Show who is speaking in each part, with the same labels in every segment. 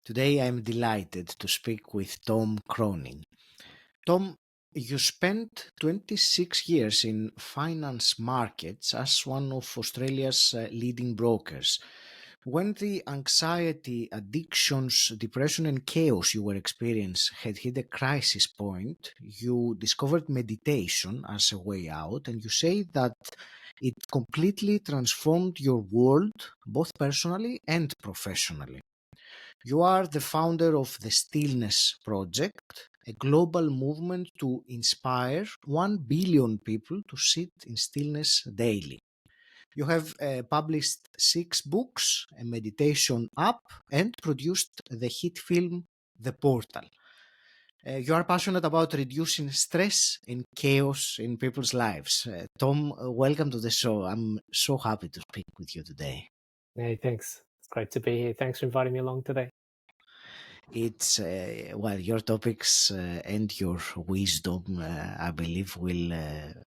Speaker 1: Today I'm delighted to speak with Tom Cronin. Tom, you spent 26 years in finance markets as one of Australia's leading brokers. When the anxiety, addictions, depression, and chaos you were experiencing had hit a crisis point, you discovered meditation as a way out, and you say that it completely transformed your world, both personally and professionally. You are the founder of the Stillness Project, a global movement to inspire 1 billion people to sit in stillness daily. You have published 6 books, a meditation app, and produced the hit film The Portal. You are passionate about reducing stress and chaos in people's lives. Tom, welcome to the show. I'm so happy to speak with you today.
Speaker 2: Hey, thanks. It's great to be here. Thanks for inviting me along today.
Speaker 1: It's well, your topics and your wisdom, I believe, will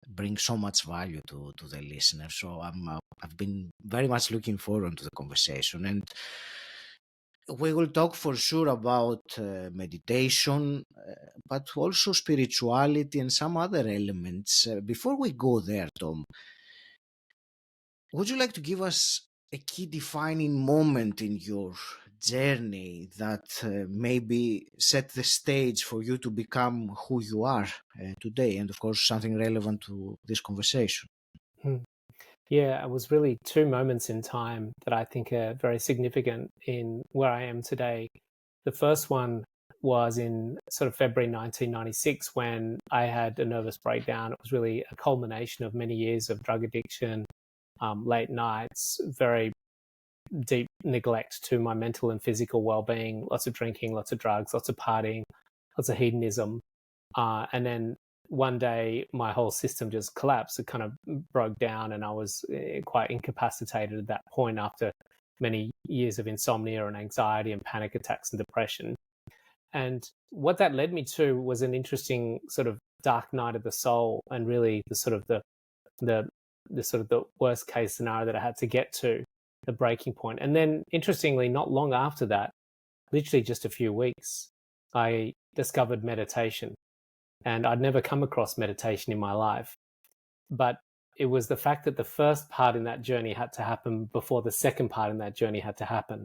Speaker 1: bring so much value to the listener. So I've been very much looking forward to the conversation, and we will talk for sure about meditation, but also spirituality and some other elements. Before we go there, Tom, would you like to give us a key defining moment in your journey that maybe set the stage for you to become who you are today? And of course, something relevant to this conversation.
Speaker 2: Hmm. Yeah, it was really two moments in time that I think are very significant in where I am today. The first one was in sort of February 1996 when I had a nervous breakdown. It was really a culmination of many years of drug addiction, late nights, very deep neglect to my mental and physical well-being, lots of drinking, lots of drugs, lots of partying, lots of hedonism. And then one day my whole system just collapsed. It kind of broke down and I was quite incapacitated at that point after many years of insomnia and anxiety and panic attacks and depression. And what that led me to was an interesting sort of dark night of the soul, and really the sort of the worst case scenario that I had to get to, the breaking point. And then interestingly, not long after that, literally just a few weeks, I discovered meditation. And I'd never come across meditation in my life. But it was the fact that the first part in that journey had to happen before the second part in that journey had to happen.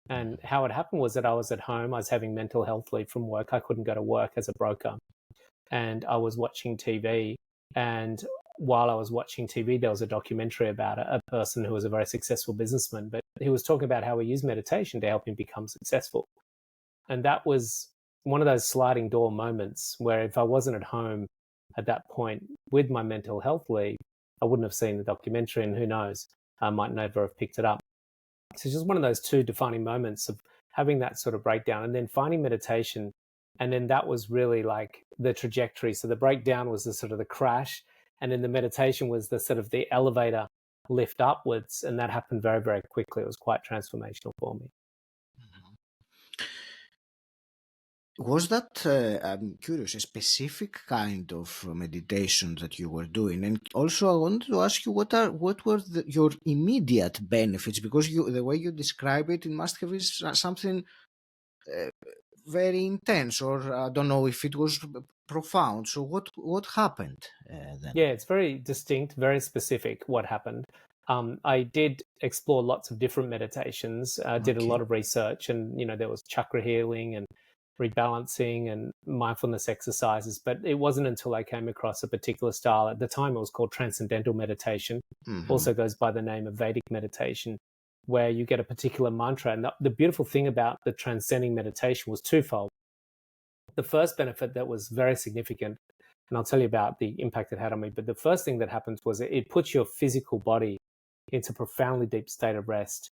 Speaker 2: And how it happened was that I was at home, I was having mental health leave from work. I couldn't go to work as a broker. And I was watching TV. And while I was watching TV, there was a documentary about a person who was a very successful businessman, but he was talking about how he used meditation to help him become successful. And that was one of those sliding door moments where if I wasn't at home at that point with my mental health leave, I wouldn't have seen the documentary, and who knows, I might never have picked it up. So it's just one of those two defining moments of having that sort of breakdown and then finding meditation. And then that was really like the trajectory. So the breakdown was the sort of the crash, and then the meditation was the sort of the elevator lift upwards. And that happened very, very quickly. It was quite transformational for me.
Speaker 1: Was that, I'm curious, a specific kind of meditation that you were doing? And also, I wanted to ask you, what were your immediate benefits? Because the way you describe it, it must have been something very intense, or I don't know if it was profound. So, what happened then?
Speaker 2: Yeah, it's very distinct, very specific what happened. I did explore lots of different meditations, did a lot of research, and there was chakra healing and rebalancing and mindfulness exercises, but it wasn't until I came across a particular style. At the time, it was called Transcendental Meditation, also goes by the name of Vedic meditation, where you get a particular mantra. And the beautiful thing about the transcending meditation was twofold. The first benefit that was very significant, and I'll tell you about the impact it had on me, but the first thing that happens was it puts your physical body into a profoundly deep state of rest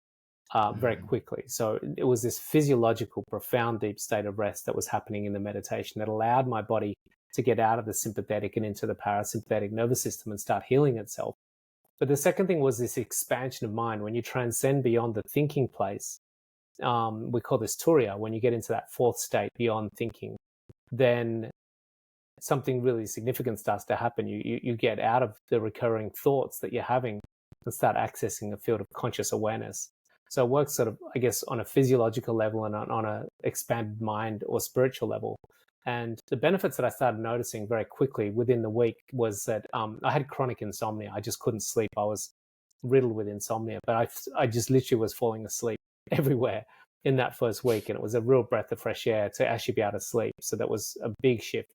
Speaker 2: very quickly. So it was this physiological, profound, deep state of rest that was happening in the meditation that allowed my body to get out of the sympathetic and into the parasympathetic nervous system and start healing itself. But the second thing was this expansion of mind. When you transcend beyond the thinking place, we call this turiya, when you get into that fourth state beyond thinking, then something really significant starts to happen. You get out of the recurring thoughts that you're having and start accessing a field of conscious awareness. So it works sort of, I guess, on a physiological level and on a expanded mind or spiritual level. And the benefits that I started noticing very quickly within the week was that I had chronic insomnia. I just couldn't sleep. I was riddled with insomnia, but I just literally was falling asleep everywhere in that first week. And it was a real breath of fresh air to actually be able to sleep. So that was a big shift.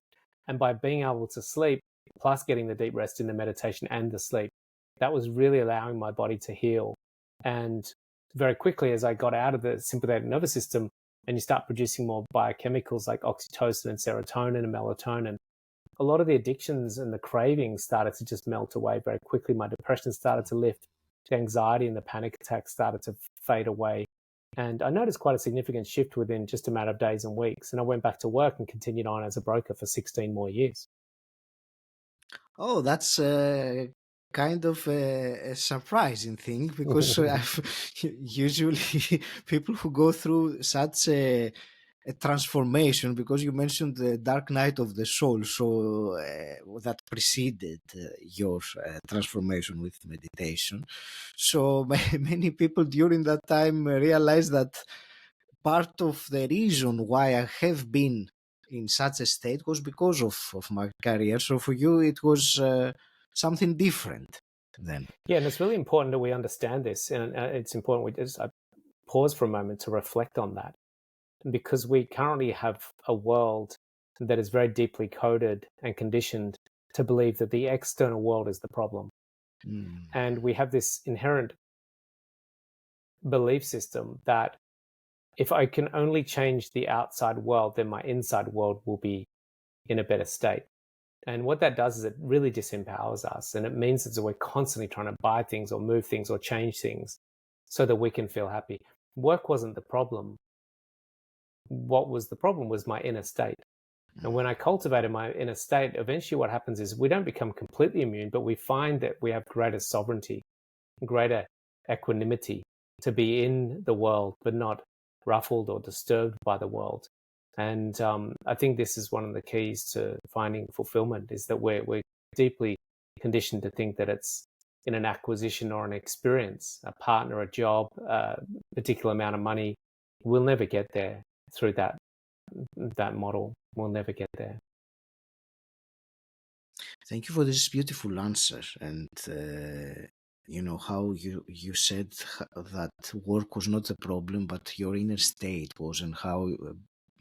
Speaker 2: And by being able to sleep, plus getting the deep rest in the meditation and the sleep, that was really allowing my body to heal. And very quickly, as I got out of the sympathetic nervous system, and you start producing more biochemicals like oxytocin and serotonin and melatonin, a lot of the addictions and the cravings started to just melt away very quickly. My depression started to lift, the anxiety and the panic attacks started to fade away. And I noticed quite a significant shift within just a matter of days and weeks. And I went back to work and continued on as a broker for 16 more years.
Speaker 1: Oh, that's kind of a surprising thing, because usually people who go through such a transformation, because you mentioned the dark night of the soul, so that preceded your transformation with meditation. So many people during that time realize that part of the reason why I have been in such a state was because of my career. So for you, it was something different then.
Speaker 2: Yeah, and it's really important that we understand this. And it's important we just pause for a moment to reflect on that, because we currently have a world that is very deeply coded and conditioned to believe that the external world is the problem.
Speaker 1: Mm.
Speaker 2: And we have this inherent belief system that if I can only change the outside world, then my inside world will be in a better state. And what that does is it really disempowers us. And it means that we're constantly trying to buy things or move things or change things so that we can feel happy. Work wasn't the problem. What was the problem was my inner state. And when I cultivated my inner state, eventually what happens is we don't become completely immune, but we find that we have greater sovereignty, greater equanimity to be in the world, but not ruffled or disturbed by the world. And I think this is one of the keys to finding fulfillment, is that we're deeply conditioned to think that it's in an acquisition or an experience, a partner, a job, a particular amount of money. We'll never get there through that model. We'll never get there.
Speaker 1: Thank you for this beautiful answer. And you know how you said that work was not the problem, but your inner state was, and how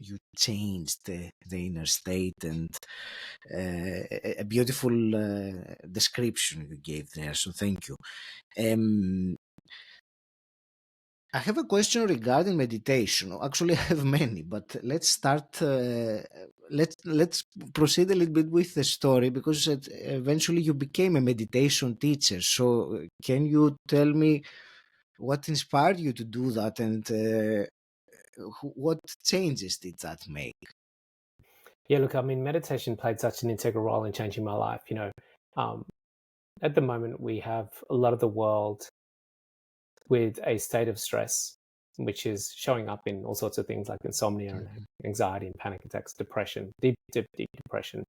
Speaker 1: you changed the inner state, and a beautiful description you gave there. So thank you. Um, I have a question regarding meditation. Actually, I have many, but let's start. Let's proceed a little bit with the story, because eventually you became a meditation teacher. So, can you tell me what inspired you to do that, and what changes did that make?
Speaker 2: Yeah, look, I mean, meditation played such an integral role in changing my life. Um, at the moment, we have a lot of the world with a state of stress, which is showing up in all sorts of things like insomnia and anxiety and panic attacks, depression, deep, deep, deep depression.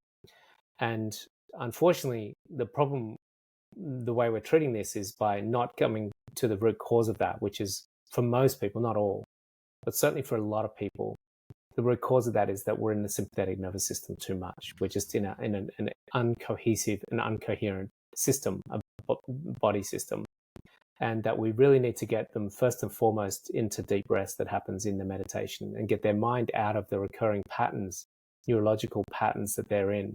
Speaker 2: And unfortunately, the way we're treating this is by not coming to the root cause of that, which is, for most people, not all, but certainly for a lot of people, the root cause of that is that we're in the sympathetic nervous system too much. We're just in an uncohesive and incoherent system, a body system. And that we really need to get them first and foremost into deep rest that happens in the meditation, and get their mind out of the recurring patterns, neurological patterns that they're in,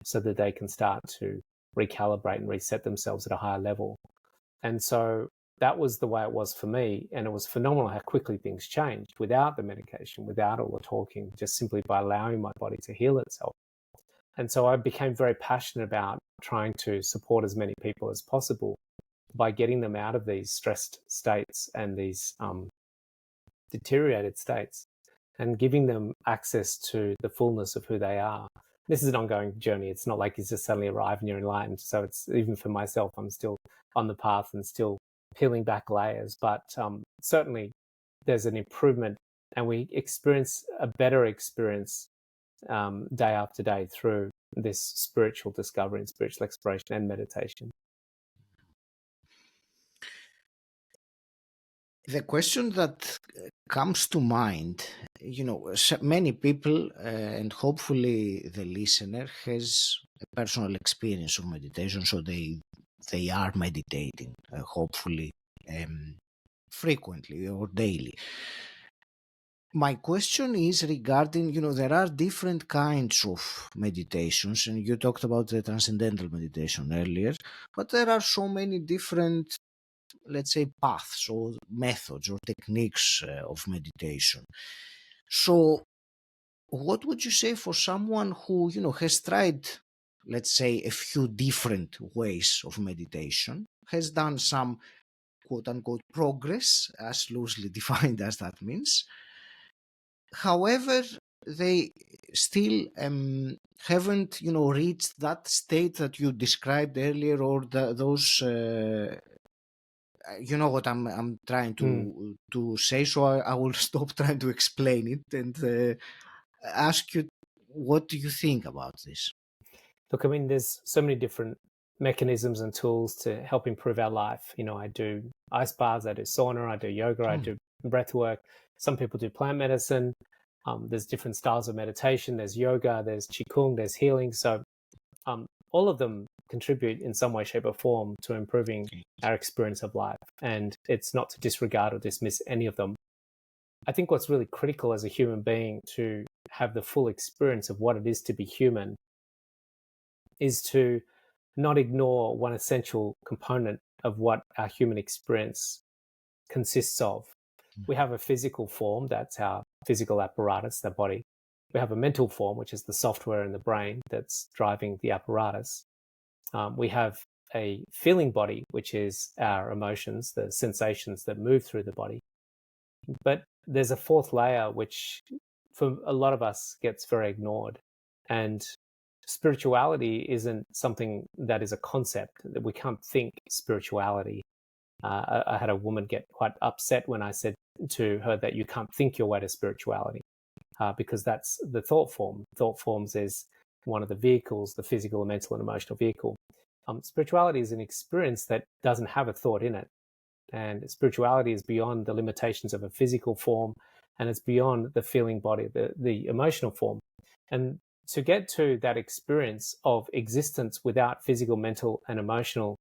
Speaker 2: so that they can start to recalibrate and reset themselves at a higher level. And so that was the way it was for me. And it was phenomenal how quickly things changed without the medication, without all the talking, just simply by allowing my body to heal itself. And so I became very passionate about trying to support as many people as possible by getting them out of these stressed states and these deteriorated states, and giving them access to the fullness of who they are. This is an ongoing journey. It's not like you just suddenly arrive and you're enlightened. So it's, even for myself, I'm still on the path and still peeling back layers. But certainly there's an improvement, and we experience a better experience day after day through this spiritual discovery and spiritual exploration and meditation.
Speaker 1: The question that comes to mind, many people, and hopefully the listener has a personal experience of meditation, so they are meditating, hopefully frequently or daily. My question is regarding, there are different kinds of meditations, and you talked about the transcendental meditation earlier, but there are so many different, let's say, paths or methods or techniques of meditation. So what would you say for someone who, has tried, let's say, a few different ways of meditation, has done some quote unquote progress, as loosely defined as that means. However, they still haven't, reached that state that you described earlier, or those you know what I'm trying to say, so I will stop trying to explain it and ask you, what do you think about this?
Speaker 2: Look, I mean, there's so many different mechanisms and tools to help improve our life. I do ice baths, I do sauna, I do yoga, I do breath work. Some people do plant medicine. There's different styles of meditation. There's yoga, there's qigong, there's healing. So all of them contribute in some way, shape, or form to improving our experience of life. And it's not to disregard or dismiss any of them. I think what's really critical as a human being to have the full experience of what it is to be human is to not ignore one essential component of what our human experience consists of. We have a physical form, that's our physical apparatus, the body. We have a mental form, which is the software in the brain that's driving the apparatus. We have a feeling body, which is our emotions, the sensations that move through the body. But there's a fourth layer, which for a lot of us gets very ignored. And spirituality isn't something that is a concept, that we can't think spirituality. I had a woman get quite upset when I said to her that you can't think your way to spirituality, because that's the thought form. Thought forms is one of the vehicles, the physical, mental, and emotional vehicle. Spirituality is an experience that doesn't have a thought in it. And spirituality is beyond the limitations of a physical form, and it's beyond the feeling body, the emotional form. And to get to that experience of existence without physical, mental, and emotional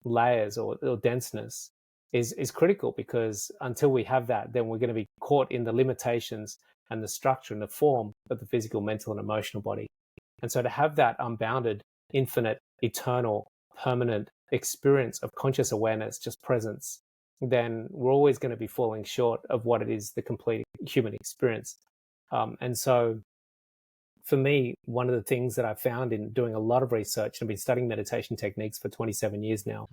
Speaker 2: layers or denseness is critical, because until we have that, then we're going to be caught in the limitations and the structure and the form of the physical, mental, and emotional body. And so to have that unbounded, infinite, eternal, permanent experience of conscious awareness, just presence, then we're always going to be falling short of what it is, the complete human experience. And so for me, one of the things that I found in doing a lot of research, and I've been studying meditation techniques for 27 years now,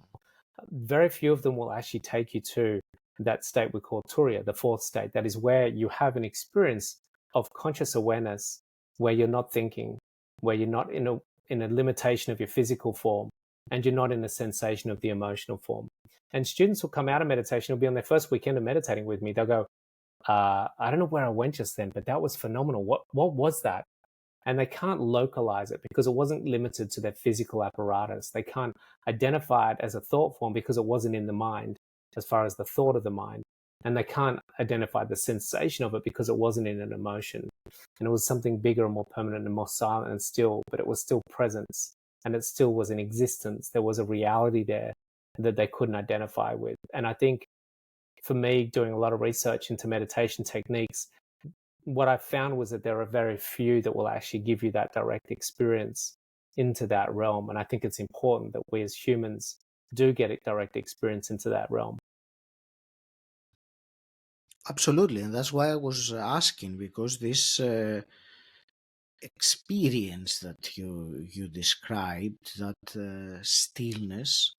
Speaker 2: very few of them will actually take you to that state we call turiya, the fourth state. That is where you have an experience of conscious awareness, where you're not thinking, where you're not in a limitation of your physical form, and you're not in a sensation of the emotional form. And students will come out of meditation, will be on their first weekend of meditating with me. They'll go, I don't know where I went just then, but that was phenomenal. What was that? And they can't localize it because it wasn't limited to their physical apparatus. They can't identify it as a thought form because it wasn't in the mind, as far as the thought of the mind. And they can't identify the sensation of it because it wasn't in an emotion. And it was something bigger and more permanent and more silent and still, but it was still presence. And it still was in existence. There was a reality there that they couldn't identify with. And I think for me, doing a lot of research into meditation techniques, what I found was that there are very few that will actually give you that direct experience into that realm. And I think it's important that we as humans do get a direct experience into that realm.
Speaker 1: Absolutely, and that's why I was asking, because this experience that you described, that stillness,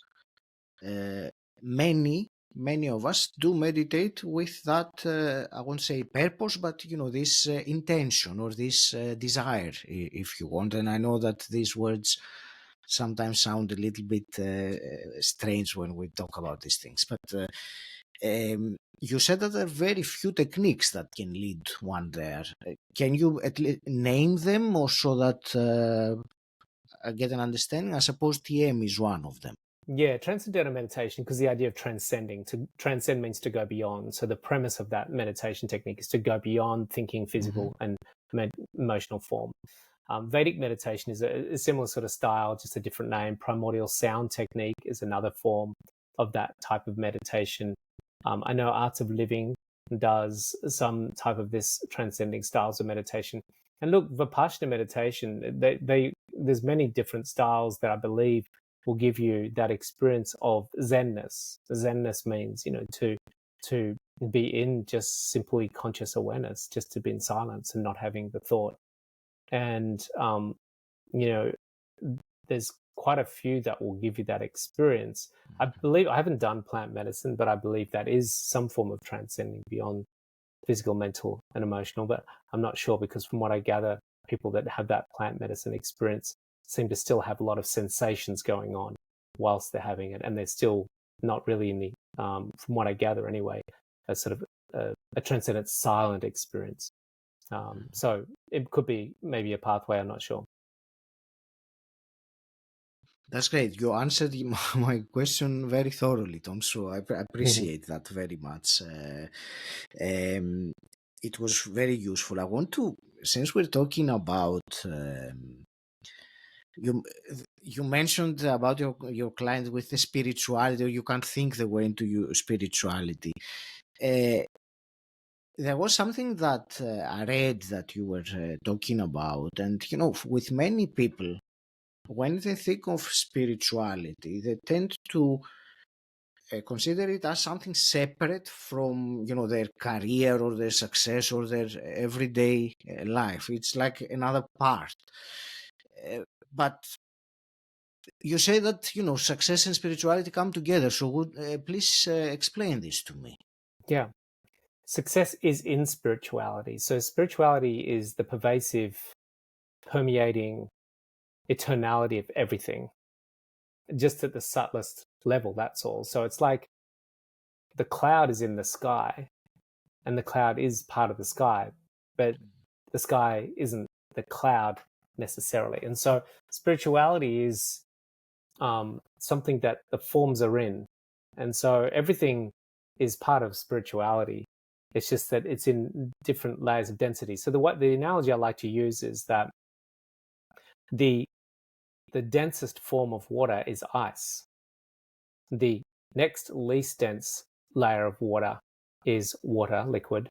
Speaker 1: many of us do meditate with that, I won't say purpose, but this intention, or this desire, if you want. And I know that these words sometimes sound a little bit strange when we talk about these things, but you said that there are very few techniques that can lead one there. Can you at least name them, or so that I get an understanding? I suppose TM is one of them.
Speaker 2: Yeah, transcendental meditation, because the idea of transcending, to transcend means to go beyond. So the premise of that meditation technique is to go beyond thinking,
Speaker 1: Hmm.
Speaker 2: physical, and emotional form. Vedic meditation is a similar sort of style, just a different name. Primordial sound technique is another form of that type of meditation. I know Arts of Living does some type of this transcending styles of meditation. And look, Vipassana meditation, there's many different styles that I believe will give you that experience of zenness. Zenness means, to be in just simply conscious awareness, just to be in silence and not having the thought. And you know, there's quite a few that will give you that experience. I believe, I haven't done plant medicine, but I believe that is some form of transcending beyond physical, mental, and emotional. But I'm not sure, because from what I gather, people that have that plant medicine experience seem to still have a lot of sensations going on whilst they're having it, and they're still not really in the, from what I gather anyway, a sort of a transcendent silent experience. So it could be maybe a pathway. I'm not sure.
Speaker 1: That's great. You answered my question very thoroughly, Tom. So I appreciate that very much. Um, it was very useful. I want to, since we're talking about you, you mentioned about your client with the spirituality, or you can't think the way into your spirituality. Uh, there was something that I read that you were talking about, and with many people, when they think of spirituality, they tend to consider it as something separate from their career or their success or their everyday life. It's like another part. But you say that success and spirituality come together. So please explain this to me.
Speaker 2: Yeah. Success is in spirituality. So spirituality is the pervasive, permeating eternality of everything, just at the subtlest level. That's all. So it's like the cloud is in the sky, and the cloud is part of the sky, but the sky isn't the cloud necessarily. And so spirituality is something that the forms are in. And so everything is part of spirituality. It's just that it's in different layers of density. So the analogy I like to use is that the densest form of water is ice. The next least dense layer of water is water, liquid.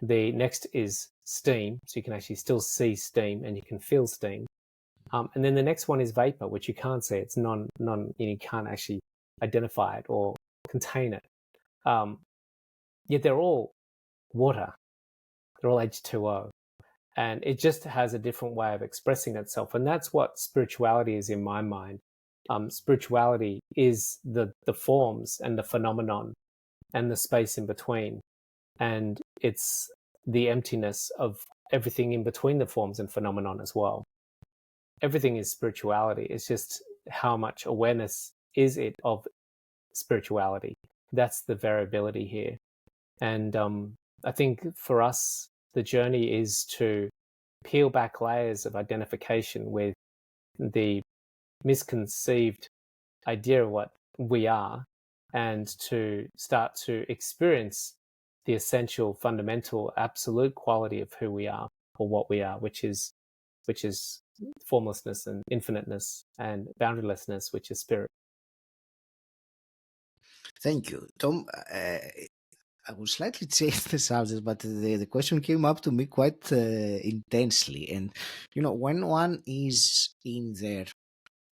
Speaker 2: The next is steam, so you can actually still see steam and you can feel steam. And then the next one is vapor, which you can't see. It's you can't actually identify it or contain it. Yet they're all water. They're all H2O. And it just has a different way of expressing itself. And that's what spirituality is in my mind. Spirituality is the forms and the phenomenon and the space in between. And it's the emptiness of everything in between the forms and phenomenon as well. Everything is spirituality. It's just how much awareness is it of spirituality. That's the variability here. And I think for us, the journey is to peel back layers of identification with the misconceived idea of what we are, and to start to experience the essential, fundamental, absolute quality of who we are, or what we are, which is formlessness and infiniteness, and boundarylessness, which is spirit.
Speaker 1: Thank you, Tom. I will slightly change the subject, but the question came up to me quite intensely. And, when one is in their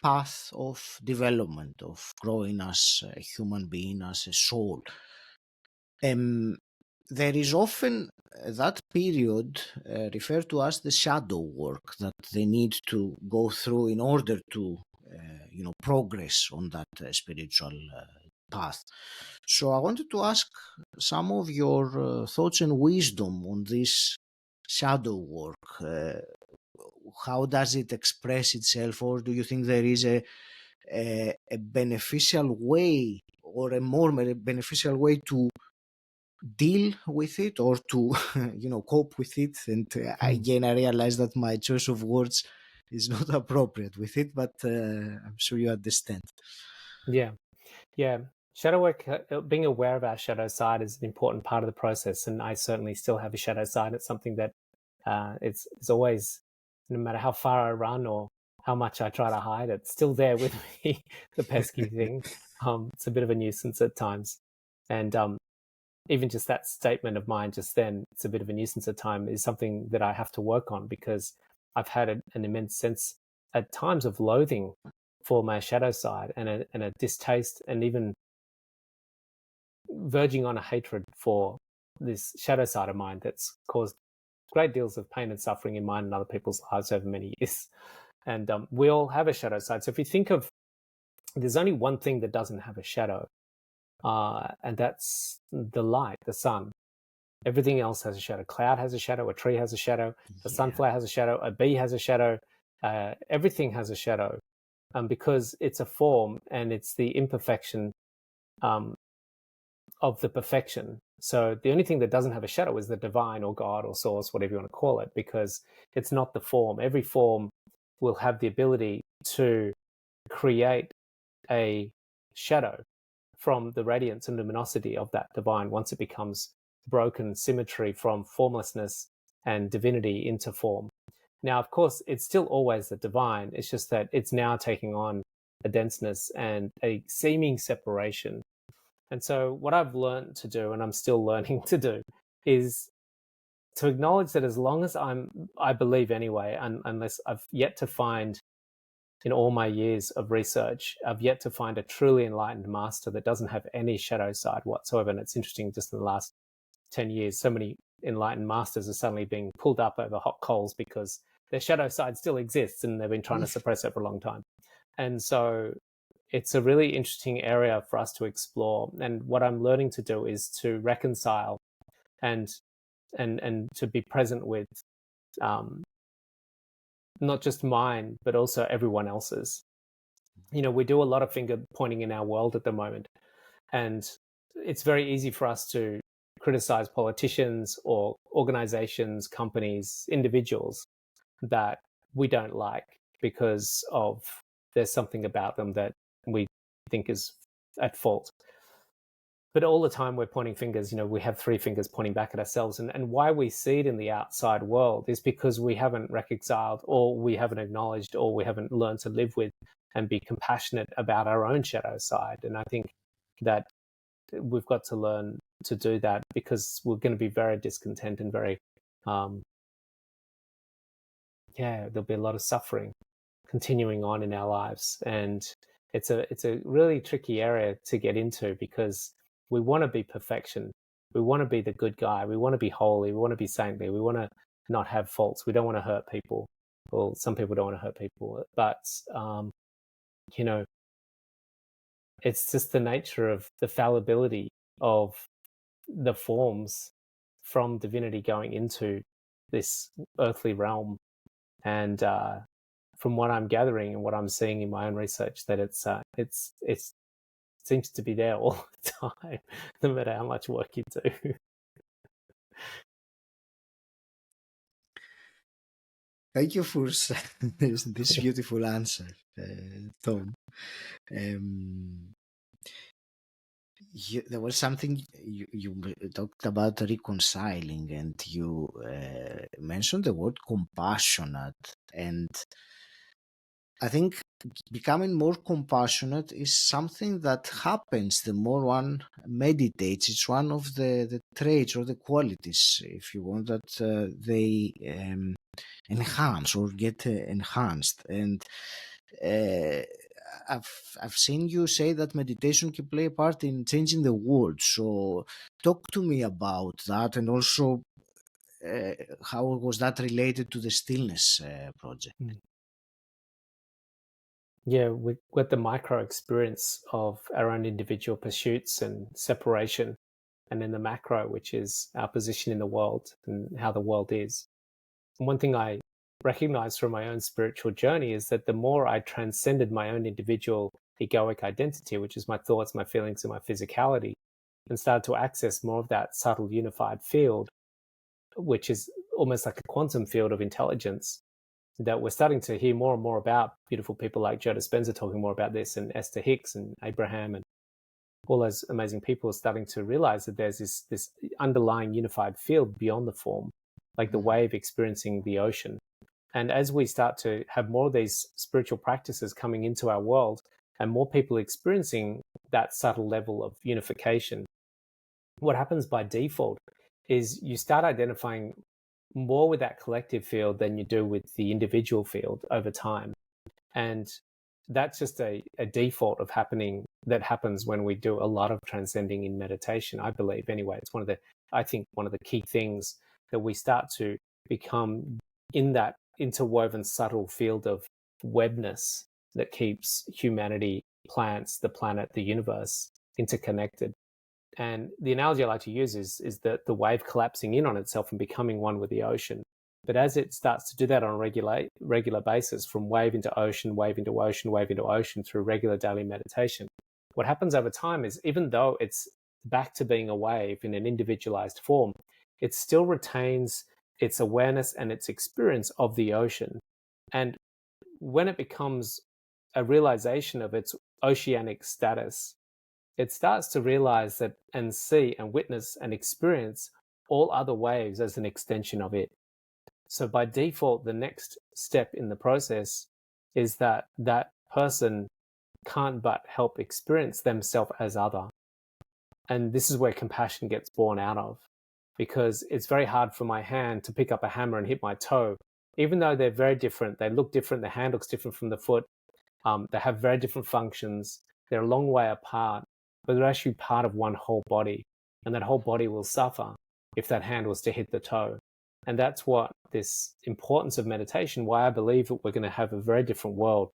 Speaker 1: path of development, of growing as a human being, as a soul, there is often that period referred to as the shadow work that they need to go through in order to, progress on that spiritual path. So I wanted to ask some of your thoughts and wisdom on this shadow work. How does it express itself, or do you think there is a beneficial way, or a more beneficial way to deal with it, or to cope with it? And again, I realize that my choice of words is not appropriate with it, but I'm sure you understand.
Speaker 2: Yeah. Yeah, shadow work, being aware of our shadow side is an important part of the process, and I certainly still have a shadow side. It's something that it's always, no matter how far I run or how much I try to hide, it's still there with me. The pesky thing. It's a bit of a nuisance at times, and even just that statement of mine just then, it's a bit of a nuisance at time, is something that I have to work on, because I've had an immense sense at times of loathing for my shadow side, and a distaste, and even verging on a hatred for this shadow side of mine that's caused great deals of pain and suffering in mine and other people's lives over many years. And we all have a shadow side. So if you think of, there's only one thing that doesn't have a shadow, and that's the light, the sun. Everything else has a shadow. A cloud has a shadow. A tree has a shadow. A
Speaker 1: Yeah.
Speaker 2: sunflower has a shadow. A bee has a shadow. Everything has a shadow, because it's a form and it's the imperfection um, of the perfection. So the only thing that doesn't have a shadow is the divine or God or source, whatever you want to call it, because it's not the form. Every form will have the ability to create a shadow from the radiance and luminosity of that divine once it becomes broken symmetry from formlessness and divinity into form. Now, of course, it's still always the divine. It's just that it's now taking on a denseness and a seeming separation. And so what I've learned to do, and I'm still learning to do, is to acknowledge that as long as I believe anyway, unless I've yet to find, in all my years of research, I've yet to find a truly enlightened master that doesn't have any shadow side whatsoever. And it's interesting, just in the last 10 years, so many enlightened masters are suddenly being pulled up over hot coals because their shadow side still exists and they've been trying to suppress it for a long time. And so it's a really interesting area for us to explore. And what I'm learning to do is to reconcile and to be present with um, not just mine, but also everyone else's. You know, we do a lot of finger pointing in our world at the moment, and it's very easy for us to criticize politicians or organizations, companies, individuals that we don't like because of there's something about them that we think is at fault. But all the time we're pointing fingers, you know, we have three fingers pointing back at ourselves. And why we see it in the outside world is because we haven't reconciled, or we haven't acknowledged, or we haven't learned to live with and be compassionate about our own shadow side. And I think that we've got to learn to do that, because we're going to be very discontent and very, there'll be a lot of suffering continuing on in our lives. And it's a really tricky area to get into, because we want to be perfection. We want to be the good guy. We want to be holy. We want to be saintly. We want to not have faults. We don't want to hurt people. Well, some people don't want to hurt people, but you know, it's just the nature of the fallibility of the forms from divinity going into this earthly realm. And from what I'm gathering and what I'm seeing in my own research, that it seems to be there all the time, no matter how much work you do.
Speaker 1: Thank you for this beautiful answer, Tom. There was something you talked about reconciling, and you mentioned the word compassionate. And I think becoming more compassionate is something that happens the more one meditates. It's one of the traits or the qualities, if you want, that they enhance or get enhanced. And uh, I've seen you say that meditation can play a part in changing the world. So talk to me about that, and also how was that related to the Stillness Project?
Speaker 2: Yeah, we got the micro experience of our own individual pursuits and separation, and then the macro, which is our position in the world and how the world is. And one thing I recognized from my own spiritual journey is that the more I transcended my own individual egoic identity, which is my thoughts, my feelings, and my physicality, and started to access more of that subtle unified field, which is almost like a quantum field of intelligence, that we're starting to hear more and more about. Beautiful people like Joe Dispenza talking more about this, and Esther Hicks and Abraham, and all those amazing people are starting to realize that there's this underlying unified field beyond the form, like the wave experiencing the ocean. And as we start to have more of these spiritual practices coming into our world and more people experiencing that subtle level of unification, what happens by default is you start identifying more with that collective field than you do with the individual field over time. And that's just a default of happening that happens when we do a lot of transcending in meditation, I believe. Anyway, it's one of the key things that we start to become in that interwoven subtle field of webness that keeps humanity, plants, the planet, the universe interconnected. And the analogy I like to use is that the wave collapsing in on itself and becoming one with the ocean. But as it starts to do that on a regular basis, from wave into ocean, wave into ocean, wave into ocean through regular daily meditation, what happens over time is, even though it's back to being a wave in an individualized form, it still retains its awareness and its experience of the ocean. And when it becomes a realization of its oceanic status, it starts to realize that and see and witness and experience all other waves as an extension of it. So by default, the next step in the process is that that person can't but help experience themselves as other. And this is where compassion gets born out of, because it's very hard for my hand to pick up a hammer and hit my toe. Even though they're very different, they look different, the hand looks different from the foot, they have very different functions, they're a long way apart, but they're actually part of one whole body. And that whole body will suffer if that hand was to hit the toe. And that's what this importance of meditation, why I believe that we're going to have a very different world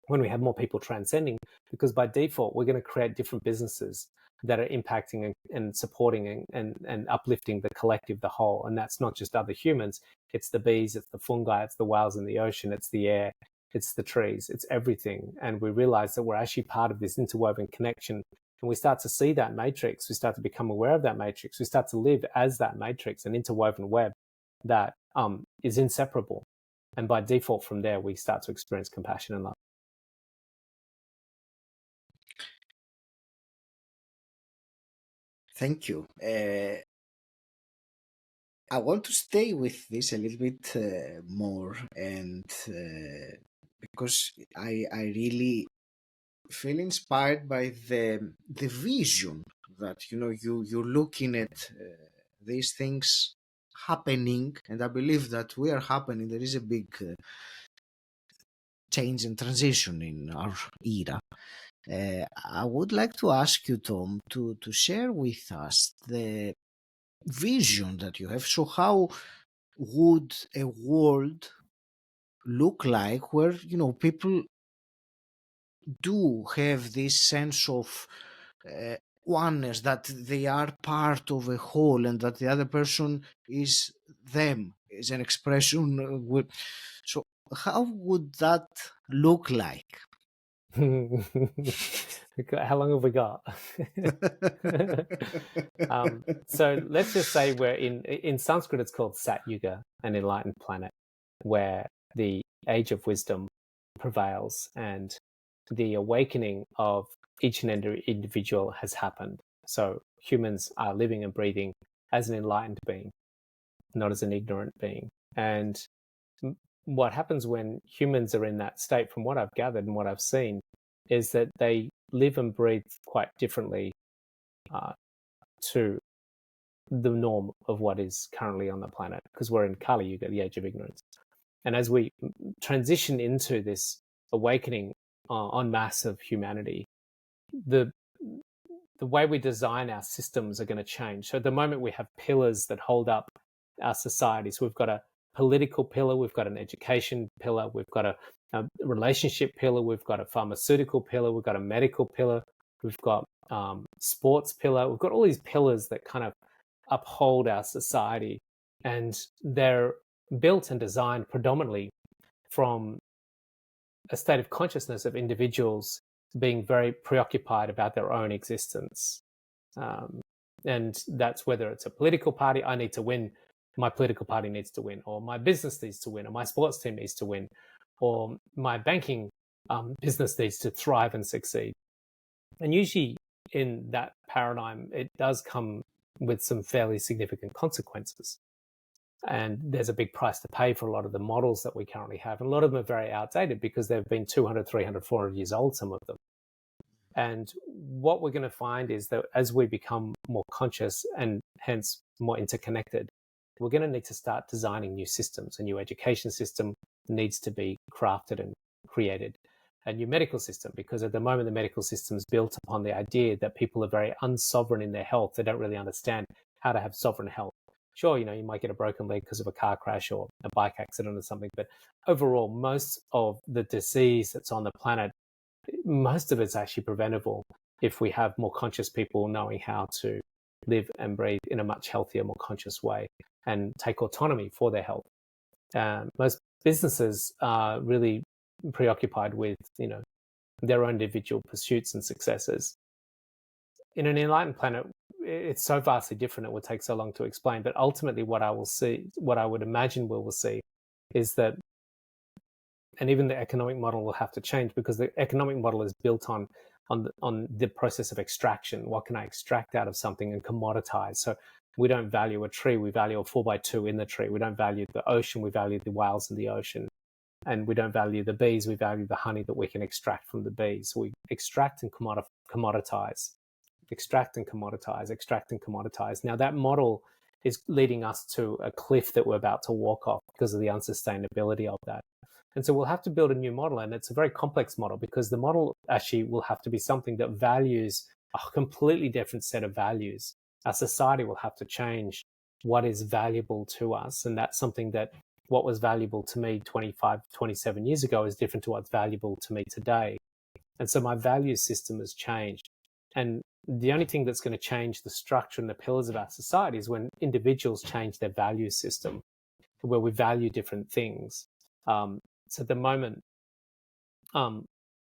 Speaker 2: when we have more people transcending, because by default, we're going to create different businesses that are impacting and supporting and uplifting the collective, the whole. And that's not just other humans. It's the bees, it's the fungi, it's the whales in the ocean, it's the air, it's the trees, it's everything. And we realize that we're actually part of this interwoven connection. And we start to see that matrix. We start to become aware of that matrix. We start to live as that matrix, an interwoven web that is inseparable. And by default from there, we start to experience compassion and love.
Speaker 1: Thank you. I want to stay with this a little bit more, and because I really feel inspired by the vision that you're looking at these things happening, and I believe that we are happening. There is a big change and transition in our era. I would like to ask you, Tom, to share with us the vision that you have. So how would a world look like where people do have this sense of oneness, that they are part of a whole and that the other person is them, is an expression so how would that look like?
Speaker 2: How long have we got? So let's just say we're in Sanskrit, it's called Sat Yuga, an enlightened planet, where the age of wisdom prevails and the awakening of each and every individual has happened. So humans are living and breathing as an enlightened being, not as an ignorant being. And what happens when humans are in that state, from what I've gathered and what I've seen, is that they live and breathe quite differently to the norm of what is currently on the planet, because we're in Kali Yuga, the age of ignorance. And as we transition into this awakening en masse of humanity, the way we design our systems are going to change. So at the moment, we have pillars that hold up our societies. We've got a political pillar, we've got an education pillar, we've got a relationship pillar, we've got a pharmaceutical pillar, we've got a medical pillar, we've got sports pillar. We've got all these pillars that kind of uphold our society, and they're built and designed predominantly from a state of consciousness of individuals being very preoccupied about their own existence. And that's whether it's a political party, I need to win, my political party needs to win, or my business needs to win, or my sports team needs to win, or my banking business needs to thrive and succeed. And usually in that paradigm, it does come with some fairly significant consequences. And there's a big price to pay for a lot of the models that we currently have. And a lot of them are very outdated because they've been 200, 300, 400 years old, some of them. And what we're going to find is that as we become more conscious and hence more interconnected, we're going to need to start designing new systems. A new education system needs to be crafted and created. A new medical system, because at the moment the medical system is built upon the idea that people are very unsovereign in their health. They don't really understand how to have sovereign health. Sure, you might get a broken leg because of a car crash or a bike accident or something, but overall, most of the disease that's on the planet, most of it's actually preventable if we have more conscious people knowing how to live and breathe in a much healthier, more conscious way and take autonomy for their health. Most businesses are really preoccupied with, their own individual pursuits and successes. In an enlightened planet, it's so vastly different, it would take so long to explain. But ultimately, what I would imagine we will see is that, and even the economic model will have to change, because the economic model is built on the process of extraction. What can I extract out of something and commoditize? So we don't value a tree, we value a 4x2 in the tree. We don't value the ocean, we value the whales in the ocean. And we don't value the bees, we value the honey that we can extract from the bees. So we extract and commoditize, extract and commoditize, extract and commoditize. Now that model is leading us to a cliff that we're about to walk off because of the unsustainability of that. And so we'll have to build a new model, and it's a very complex model, because the model actually will have to be something that values a completely different set of values. Our society will have to change what is valuable to us, and that's something that what was valuable to me 25, 27 years ago is different to what's valuable to me today. And so my value system has changed. And the only thing that's going to change the structure and the pillars of our society is when individuals change their value system, where we value different things. So at the moment,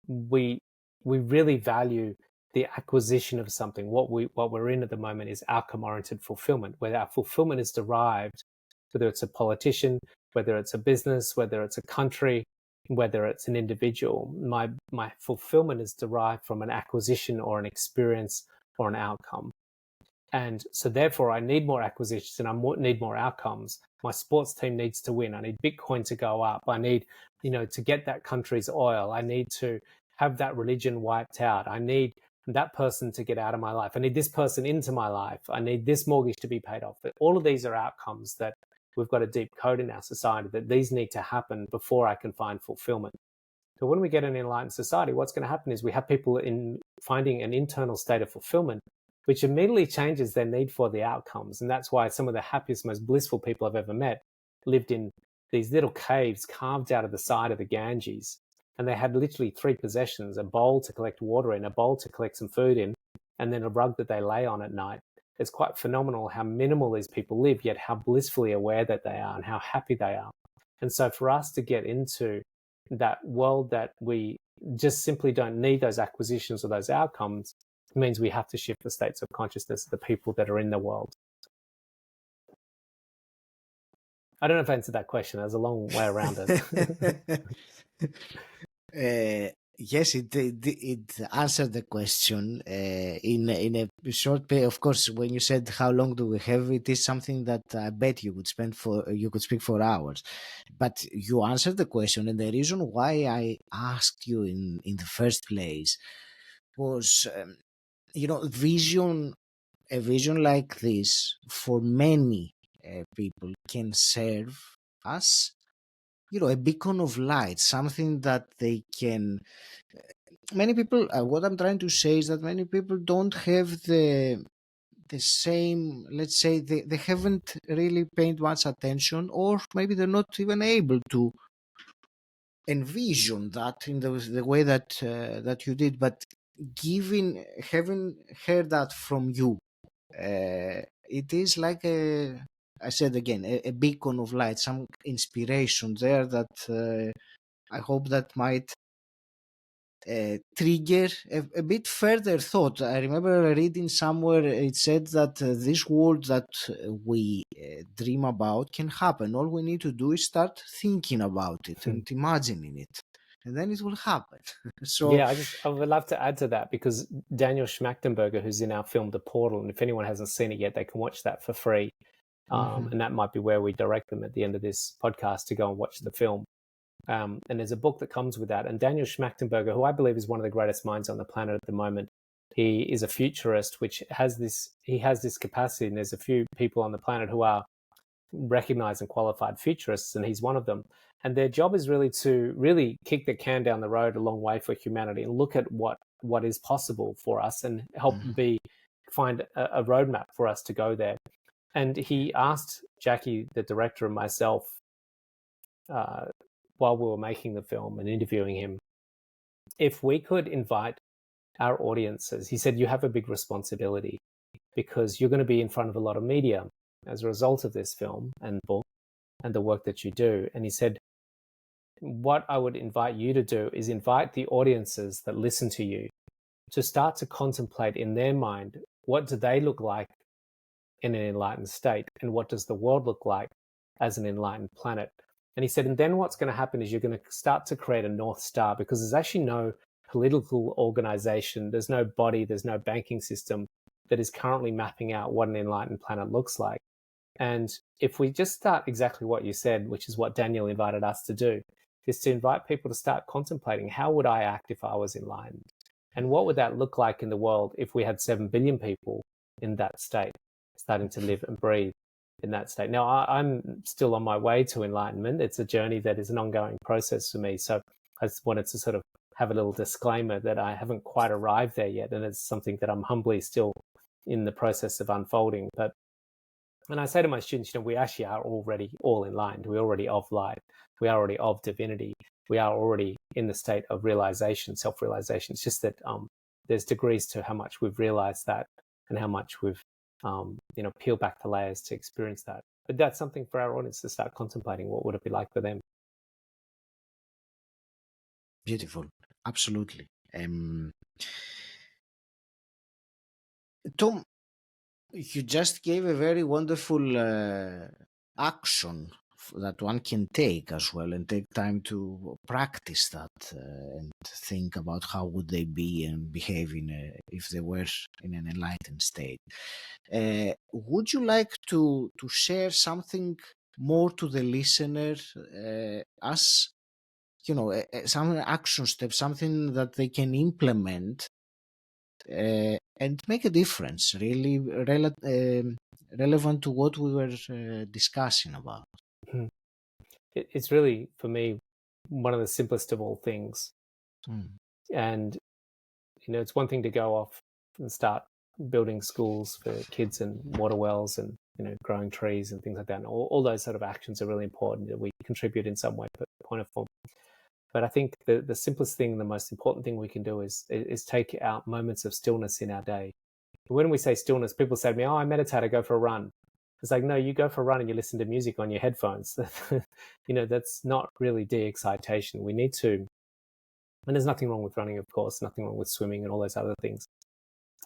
Speaker 2: we really value the acquisition of something. What we're in at the moment is outcome-oriented fulfillment, where our fulfillment is derived, whether it's a politician, whether it's a business, whether it's a country, whether it's an individual. My fulfillment is derived from an acquisition or an experience or an outcome. And so therefore I need more acquisitions and I need more outcomes. My sports team needs to win. I need Bitcoin to go up. I need, to get that country's oil. I need to have that religion wiped out. I need that person to get out of my life. I need this person into my life. I need this mortgage to be paid off. But all of these are outcomes that we've got a deep code in our society that these need to happen before I can find fulfillment. So when we get an enlightened society, what's going to happen is we have people in finding an internal state of fulfillment, which immediately changes their need for the outcomes. And that's why some of the happiest, most blissful people I've ever met lived in these little caves carved out of the side of the Ganges. And they had literally 3 possessions: a bowl to collect water in, a bowl to collect some food in, and then a rug that they lay on at night. It's quite phenomenal how minimal these people live, yet how blissfully aware that they are and how happy they are. And so for us to get into that world that we just simply don't need those acquisitions or those outcomes, means we have to shift the states of consciousness of the people that are in the world. I don't know if I answered that question. There's a long way around it.
Speaker 1: Yes, it answered the question in a short period. Of course, when you said how long do we have, it is something that I bet you could speak for hours. But you answered the question, and the reason why I asked you in the first place was, a vision like this for many people can serve as a beacon of light, something that they can. Many people. What I'm trying to say is that many people don't have the same. Let's say they haven't really paid much attention, or maybe they're not even able to envision that in the way that you did. But having heard that from you, it is like I said again, a beacon of light, some inspiration there that I hope that might trigger a bit further thought. I remember reading somewhere it said that this world that we dream about can happen. All we need to do is start thinking about it and imagining it. and then it will happen. So
Speaker 2: Yeah, I would love to add to that, because Daniel Schmachtenberger, who's in our film The Portal, and if anyone hasn't seen it yet, they can watch that for free.
Speaker 1: mhm,
Speaker 2: And that might be where we direct them at the end of this podcast to go and watch the film. And there's a book that comes with that. And Daniel Schmachtenberger, who I believe is one of the greatest minds on the planet at the moment, he is a futurist, which he has this capacity. And there's a few people on the planet who are recognized and qualified futurists, and he's one of them. And their job is really to really kick the can down the road a long way for humanity and look at what is possible for us, and help
Speaker 1: mhm,
Speaker 2: find a roadmap for us to go there. And he asked Jackie, the director, and myself, uh, while we were making the film and interviewing him, if we could invite our audiences. He said, you have a big responsibility, because you're going to be in front of a lot of media as a result of this film and book and the work that you do. And he said, what I would invite you to do is invite the audiences that listen to you to start to contemplate in their mind, what do they look like in an enlightened state, and what does the world look like as an enlightened planet? And he said, and then what's going to happen is you're going to start to create a North Star, because there's actually no political organization, there's no body, there's no banking system that is currently mapping out what an enlightened planet looks like. And if we just start exactly what you said, which is what Daniel invited us to do, is to invite people to start contemplating, how would I act if I was enlightened? And what would that look like in the world if we had 7 billion people in that state, starting to live and breathe in that state? Now, I'm still on my way to enlightenment. It's a journey that is an ongoing process for me. So I just wanted to sort of have a little disclaimer that I haven't quite arrived there yet. And it's something that I'm humbly still in the process of unfolding. But when I say to my students, we actually are already all enlightened. We're already of light. We are already of divinity. We are already in the state of realization, self-realization. It's just that there's degrees to how much we've realized that, and how much we've, peeled back the layers to experience that. But that's something for our audience to start contemplating. What would it be like for them?
Speaker 1: beautiful, absolutely. Tom, you just gave a very wonderful action that one can take as well, and take time to practice that, and think about how would they be and behave if they were in an enlightened state. Would you like to share something more to the listener, as some action steps, something that they can implement and make a difference, really relevant to what we were discussing about?
Speaker 2: Mhm. It's really, for me, one of the simplest of all things.
Speaker 1: Mm.
Speaker 2: And, it's one thing to go off and start building schools for kids and water wells and, growing trees and things like that. And all those sort of actions are really important, that we contribute in some way, point of form. But I think the simplest thing, the most important thing we can do is take out moments of stillness in our day. When we say stillness, people say to me, oh, I meditate, I go for a run. It's like, no, you go for a run and you listen to music on your headphones. That's not really de-excitation. We need to, and there's nothing wrong with running, of course, nothing wrong with swimming and all those other things.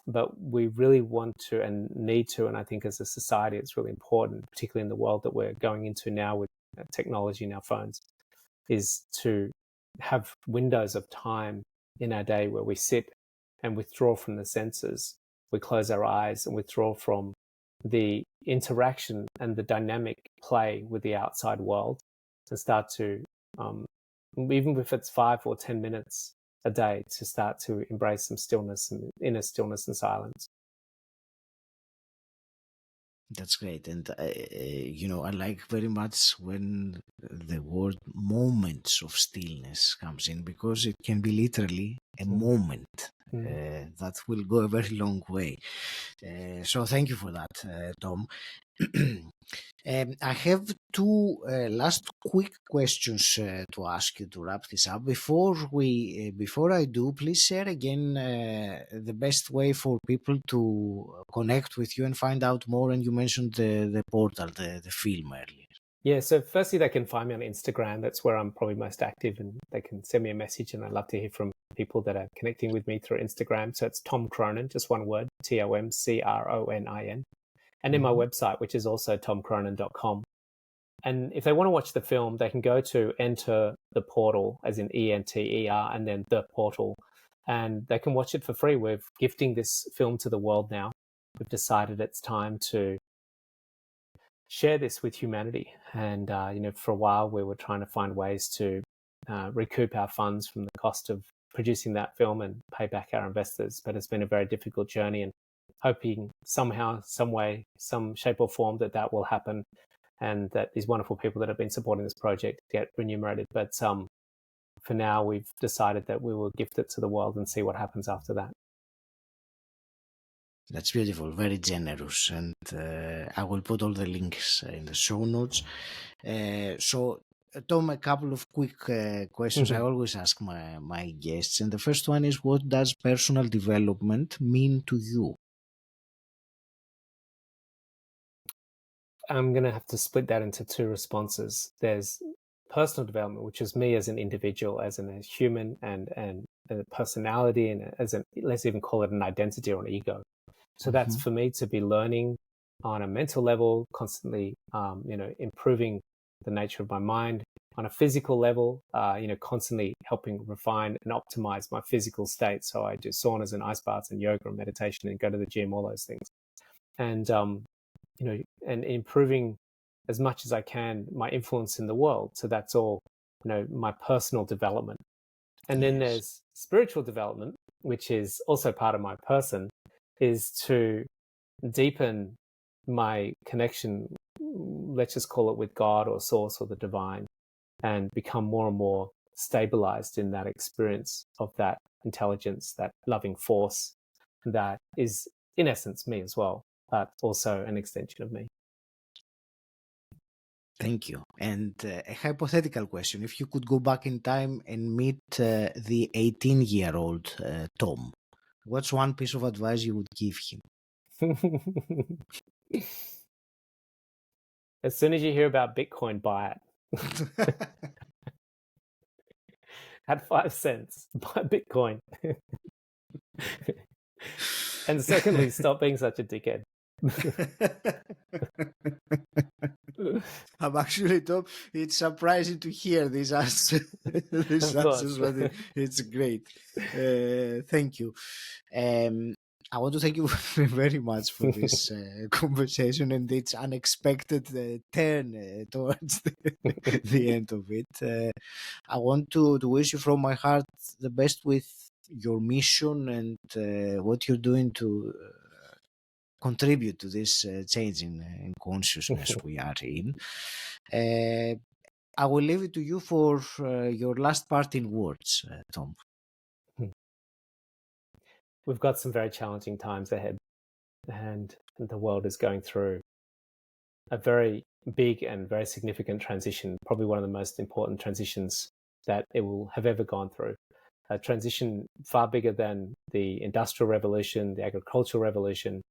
Speaker 2: But we really want to and need to, and I think as a society, it's really important, particularly in the world that we're going into now with technology in our phones, is to have windows of time in our day where we sit and withdraw from the senses. We close our eyes and withdraw from the interaction and the dynamic play with the outside world, and start to, even if it's 5 or 10 minutes a day, to start to embrace some stillness and inner stillness and silence.
Speaker 1: That's great. And, I like very much when the word moments of stillness comes in, because it can be literally a moment
Speaker 2: Mm.
Speaker 1: that will go a very long way. So thank you for that, Tom. I have two last quick questions to ask you to wrap this up. Before I do, please share again the best way for people to connect with you and find out more. And you mentioned the portal, the film earlier.
Speaker 2: Yeah, so firstly, they can find me on Instagram. That's where I'm probably most active, and they can send me a message, and I'd love to hear from people that are connecting with me through Instagram. So it's Tom Cronin, just one word, TomCronin. And then my
Speaker 1: Mhm.
Speaker 2: website, which is also tomcronin.com. And if they want to watch the film, they can go to Enter the Portal, as in ENTER, and then the portal, and they can watch it for free. We're gifting this film to the world now. We've decided it's time to share this with humanity. And, for a while, we were trying to find ways to recoup our funds from the cost of producing that film and pay back our investors. But it's been a very difficult journey, and hoping somehow, some way, some shape or form that will happen, and that these wonderful people that have been supporting this project get remunerated. But for now, we've decided that we will gift it to the world and see what happens after that.
Speaker 1: That's beautiful, very generous, and I will put all the links in the show notes. So, Tom, a couple of quick questions I always ask my guests, and the first one is, what does personal development mean to you?
Speaker 2: I'm going to have to split that into two responses. There's personal development, which is me as an individual, as a human, and a personality, and let's even call it an identity or an ego. So that's for me to be learning on a mental level, constantly, improving the nature of my mind. On a physical level, constantly helping refine and optimize my physical state. So I do saunas and ice baths and yoga and meditation and go to the gym, all those things. And, and improving as much as I can my influence in the world. So that's all, my personal development. And then there's spiritual development, which is also part of my person, is to deepen my connection, let's just call it with God or source or the divine, and become more and more stabilized in that experience of that intelligence, that loving force that is in essence me as well, but also an extension of me.
Speaker 1: Thank you. And a hypothetical question. If you could go back in time and meet the 18-year-old Tom, what's one piece of advice you would give him?
Speaker 2: As soon as you hear about Bitcoin, buy it. At 5 cents, buy Bitcoin. And secondly, stop being such a dickhead.
Speaker 1: I'm actually, Tom, it's surprising to hear these answers, but it's great. Thank you. I want to thank you very much for this conversation and its unexpected turn towards the end of it. I want to wish you from my heart the best with your mission and what you're doing to contribute to this change in consciousness we are in. I will leave it to you for your last parting words, Tom.
Speaker 2: We've got some very challenging times ahead, and the world is going through a very big and very significant transition, probably one of the most important transitions that it will have ever gone through. A transition far bigger than the Industrial Revolution, the Agricultural Revolution,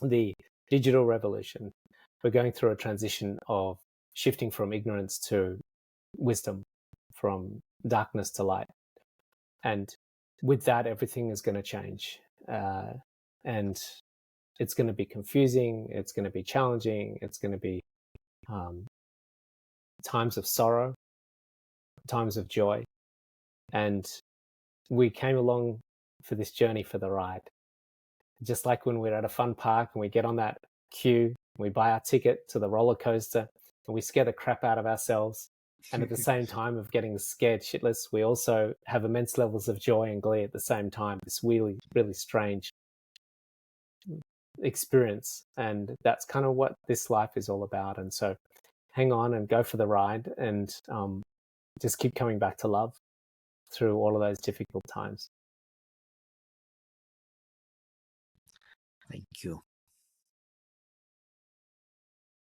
Speaker 2: the Digital Revolution. We're going through a transition of shifting from ignorance to wisdom, from darkness to light. And with that, everything is going to change. And it's going to be confusing. It's going to be challenging. It's going to be times of sorrow, times of joy. And we came along for this journey for the ride. Just like when we're at a fun park and we get on that queue, we buy our ticket to the roller coaster and we scare the crap out of ourselves. And at the same time of getting scared shitless, we also have immense levels of joy and glee at the same time. This really, really strange experience. And that's kind of what this life is all about. And so hang on and go for the ride, and just keep coming back to love through all of those difficult times.
Speaker 1: Thank you.